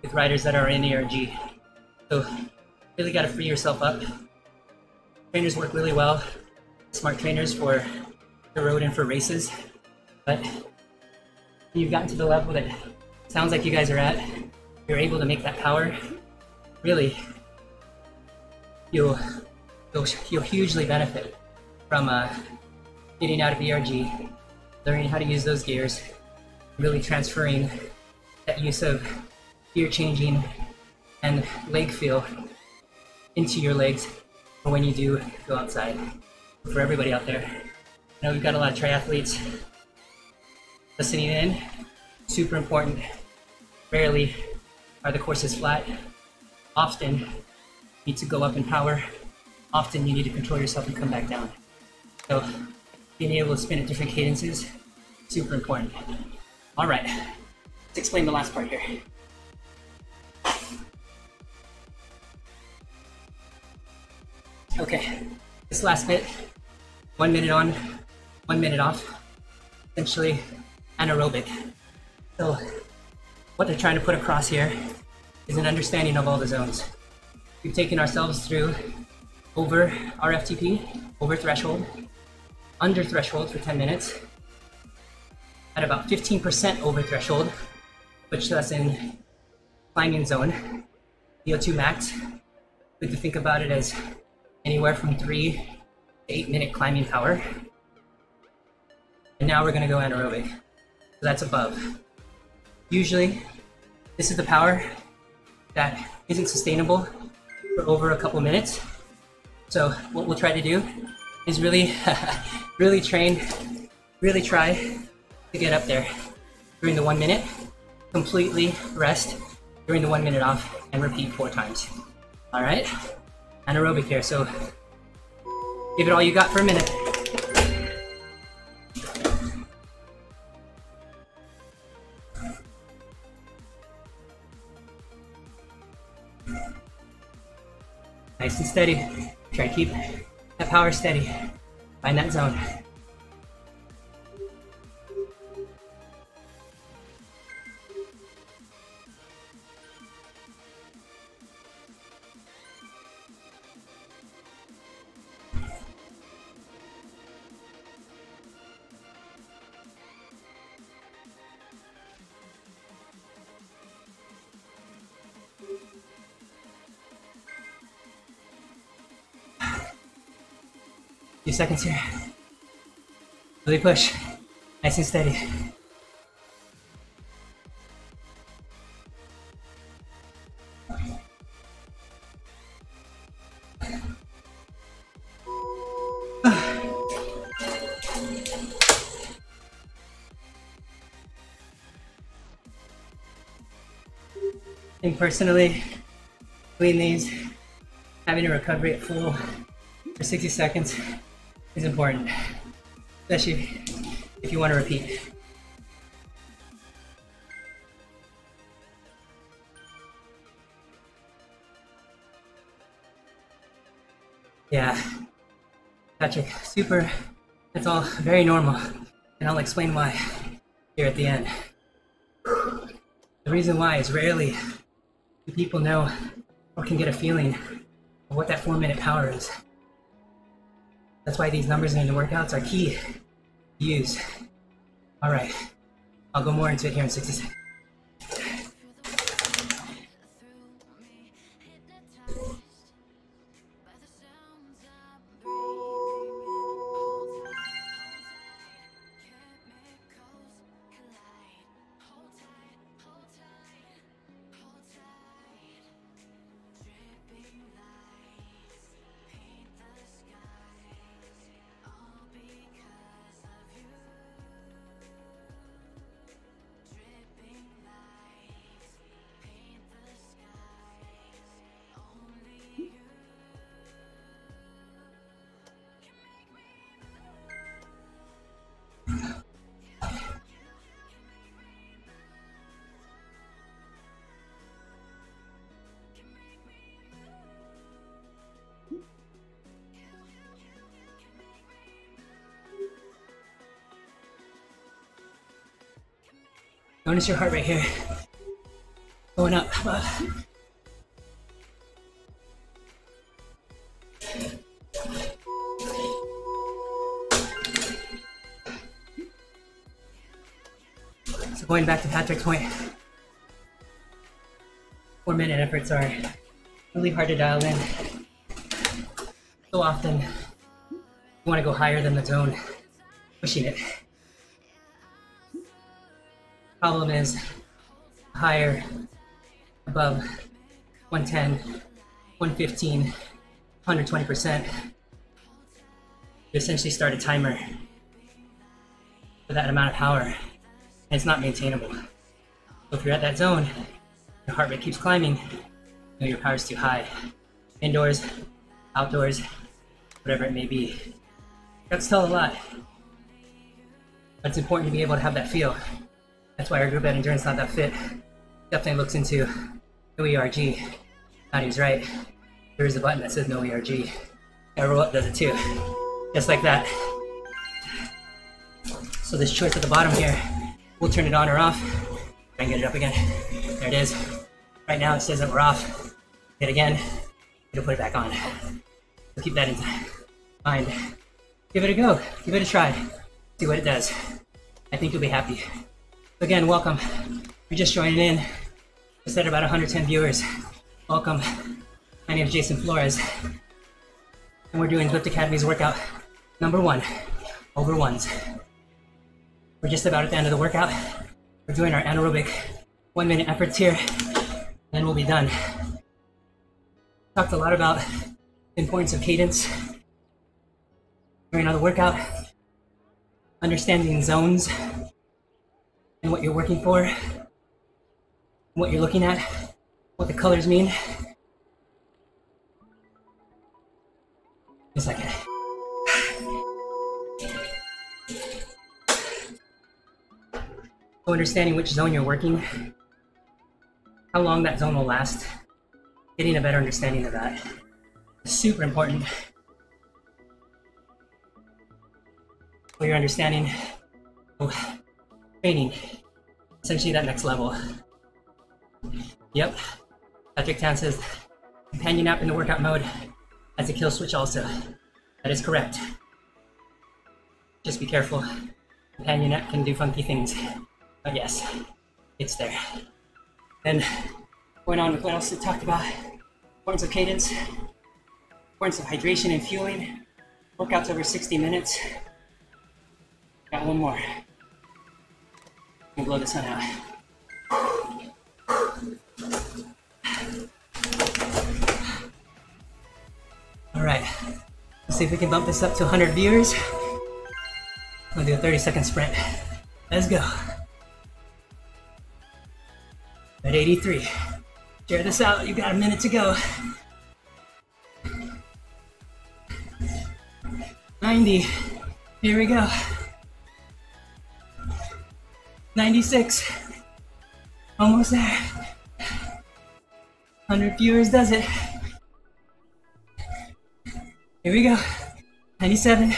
with riders that are in ERG. So really got to free yourself up. Trainers work really well, smart trainers for the road and for races, but you've gotten to the level that sounds like you guys are at, you're able to make that power, really, you'll hugely benefit from getting out of ERG, learning how to use those gears, really transferring that use of gear changing and leg feel into your legs for when you do go outside. For everybody out there, I know we've got a lot of triathletes listening in. Super important. Rarely are the courses flat. Often you need to go up in power. Often you need to control yourself and come back down. So being able to spin at different cadences, super important. All right, let's explain the last part here. Okay, this last bit, 1 minute on, 1 minute off, essentially anaerobic. So what they're trying to put across here is an understanding of all the zones. We've taken ourselves through over our FTP, over threshold, under threshold for 10 minutes, at about 15% over threshold, which that's in climbing zone, VO2 max. Good to think about it as anywhere from 3 to 8 minute climbing power. And now we're gonna go anaerobic, so that's above. Usually, this is the power that isn't sustainable for over a couple minutes. So what we'll try to do is really, really try to get up there during the 1 minute, completely rest during the 1 minute off, and repeat 4 times. All right, anaerobic here, so give it all you got for a minute. Nice and steady. Try to keep that power steady. Find that zone. Few seconds here. Really push. Nice and steady. I think personally, between these, having a recovery at full for 60 seconds is important, especially if you want to repeat. Yeah, Patrick, super, that's all very normal, and I'll explain why here at the end. The reason why is rarely do people know or can get a feeling of what that 4 minute power is. That's why these numbers in the workouts are key to use. All right, I'll go more into it here in 60 seconds. Notice your heart rate here, going up. So going back to Patrick's point, 4 minute efforts are really hard to dial in. So often, you want to go higher than the zone, pushing it. Problem is, higher, above 110, 115, 120%, you essentially start a timer for that amount of power, and it's not maintainable. So if you're at that zone, your heart rate keeps climbing, you know your power's too high. Indoors, outdoors, whatever it may be. Reps tell a lot. but it's important to be able to have that feel. That's why our group at Endurance Lab That Fit definitely looks into no ERG. Maddie's right. There is a button that says no ERG. Our roll up does it too. Just like that. So this choice at the bottom here, we'll turn it on or off. Try and get it up again. There it is. Right now it says that we're off. Hit again. It'll put it back on. So keep that in mind. Give it a go. Give it a try. See what it does. I think you'll be happy. Again, welcome. If you're just joining in, I said about 110 viewers. Welcome. My name is Jason Flores, and we're doing Zwift Academy's workout number 1, over ones. We're just about at the end of the workout. We're doing our anaerobic 1-minute efforts here, and we'll be done. Talked a lot about the importance of cadence during another workout, understanding zones and what you're working for, what you're looking at, what the colors mean. Just a second. So understanding which zone you're working, how long that zone will last, getting a better understanding of that. Super important for your understanding of training, essentially that next level. Yep, Patrick Tan says companion app in the workout mode has a kill switch also. That is correct. Just be careful. Companion app can do funky things. But yes, it's there. Then going on with what else we talked about. Importance of cadence. Importance of hydration and fueling. Workouts over 60 minutes. Got one more. And blow the sun out. Alright, let's see if we can bump this up to 100 viewers. We'll do a 30-second sprint. Let's go. At 83. Share this out, you got a minute to go. 90. Here we go. 96. Almost there. 100 viewers does it. Here we go. 97.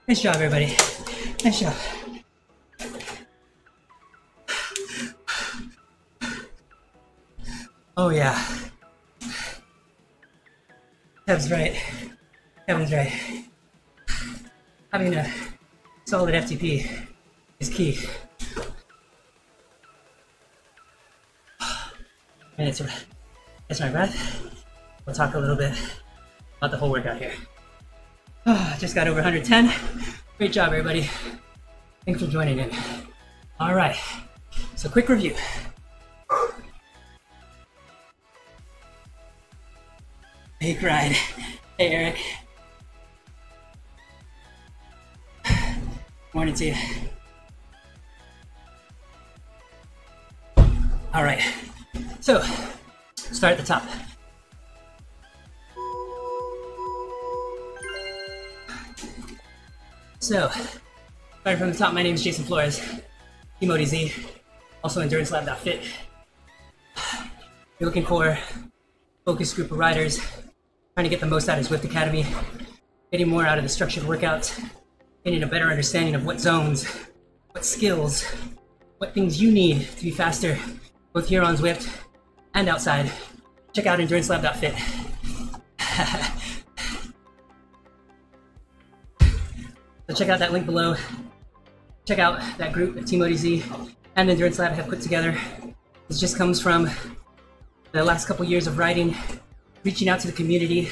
Nice job, everybody. Nice job. Oh yeah. Kevin's right. Kevin's right. Having a solid FTP is key. Minutes of catch my breath. We'll talk a little bit about the whole workout here. Just got over 110. Great job, everybody. Thanks for joining in. All right, so quick review. Hey, cried. Hey, Eric. Morning to you. All right, so start at the top. So, starting from the top, my name is Jason Flores, Team ODZ, also Endurance Lab Fit. You're looking for a focus group of riders, trying to get the most out of Zwift Academy, getting more out of the structured workouts, getting a better understanding of what zones, what skills, what things you need to be faster, both here on Zwift and outside. Check out Endurance Lab Fit. So check out that link below. Check out that group that Team ODZ and Endurance Lab have put together. This just comes from the last couple years of riding, reaching out to the community,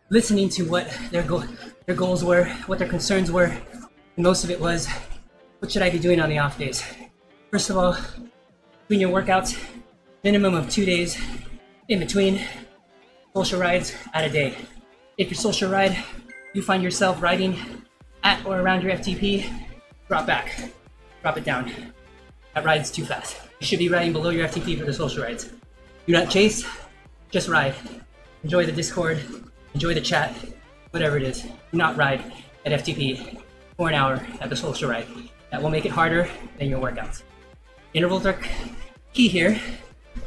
listening to what their goals were, what their concerns were. And most of it was, what should I be doing on the off days? First of all, between your workouts, minimum of 2 days in between social rides at a day. If your social ride, you find yourself riding at or around your FTP, drop back, drop it down. That ride's too fast. You should be riding below your FTP for the social rides. Do not chase, just ride. Enjoy the Discord, enjoy the chat, whatever it is. Do not ride at FTP for an hour at the social ride. That will make it harder than your workouts. Intervals are key here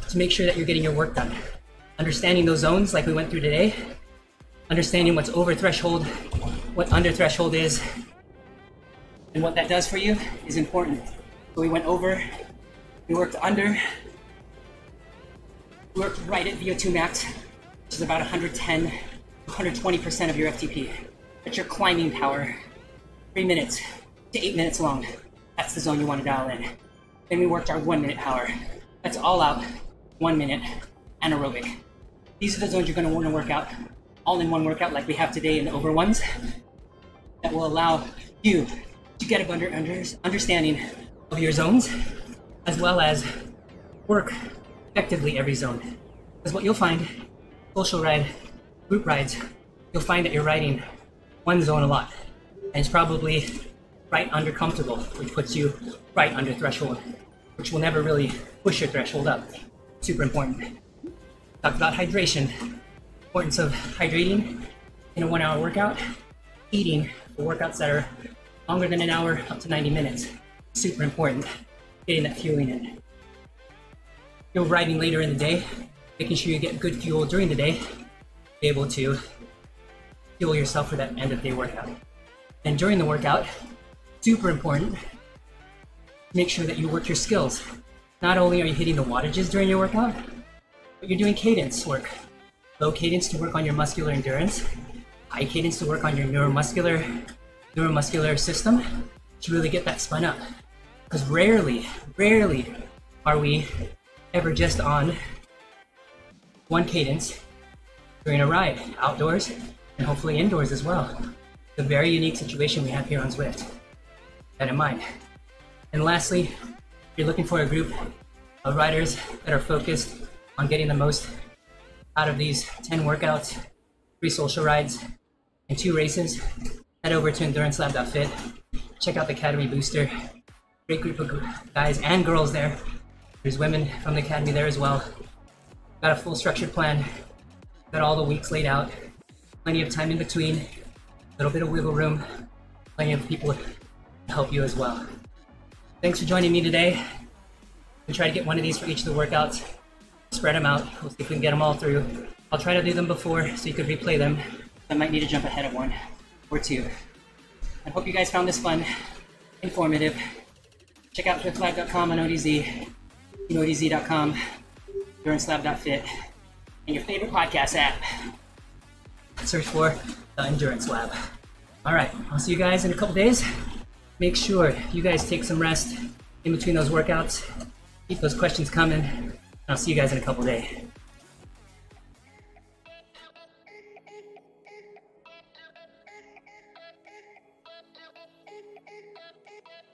to make sure that you're getting your work done. Understanding those zones like we went through today, understanding what's over threshold, what under threshold is, and what that does for you is important. So we went over, we worked under, we worked right at VO2 max, which is about 110, 120% of your FTP. That's your climbing power, 3 minutes to 8 minutes long. That's the zone you want to dial in. Then we worked our 1 minute power. That's all out, 1 minute, anaerobic. These are the zones you're going to want to work out all in one workout like we have today in the over ones that will allow you to get a better understanding of your zones as well as work effectively every zone. Because what you'll find, social ride, group rides, you'll find that you're riding one zone a lot. And it's probably right under comfortable, which puts you right under threshold, which will never really push your threshold up. Super important. Talked about hydration, importance of hydrating in a 1 hour workout, eating for workouts that are longer than an hour, up to 90 minutes. Super important, getting that fueling in. You're riding later in the day, making sure you get good fuel during the day, be able to fuel yourself for that end of day workout. And during the workout, super important, make sure that you work your skills. Not only are you hitting the wattages during your workout, but you're doing cadence work. Low cadence to work on your muscular endurance, high cadence to work on your neuromuscular system to really get that spun up. Because rarely are we ever just on one cadence during a ride, outdoors and hopefully indoors as well. It's a very unique situation we have here on Zwift. Keep that in mind. And lastly, if you're looking for a group of riders that are focused on getting the most out of these 10 workouts, 3 social rides, and 2 races, head over to endurancelab.fit. Check out the Academy Booster. Great group of guys and girls there. There's women from the Academy there as well. Got a full structured plan. Got all the weeks laid out. Plenty of time in between. A little bit of wiggle room. Plenty of people to help you as well. Thanks for joining me today. We try to get one of these for each of the workouts. Spread them out. We'll see if we can get them all through. I'll try to do them before so you could replay them. I might need to jump ahead of 1 or 2. I hope you guys found this fun, informative. Check out ZwiftLab.com on ODZ, ODZ.com, EnduranceLab.fit, and your favorite podcast app. Search for the Endurance Lab. All right, I'll see you guys in a couple days. Make sure you guys take some rest in between those workouts. Keep those questions coming. I'll see you guys in a couple days.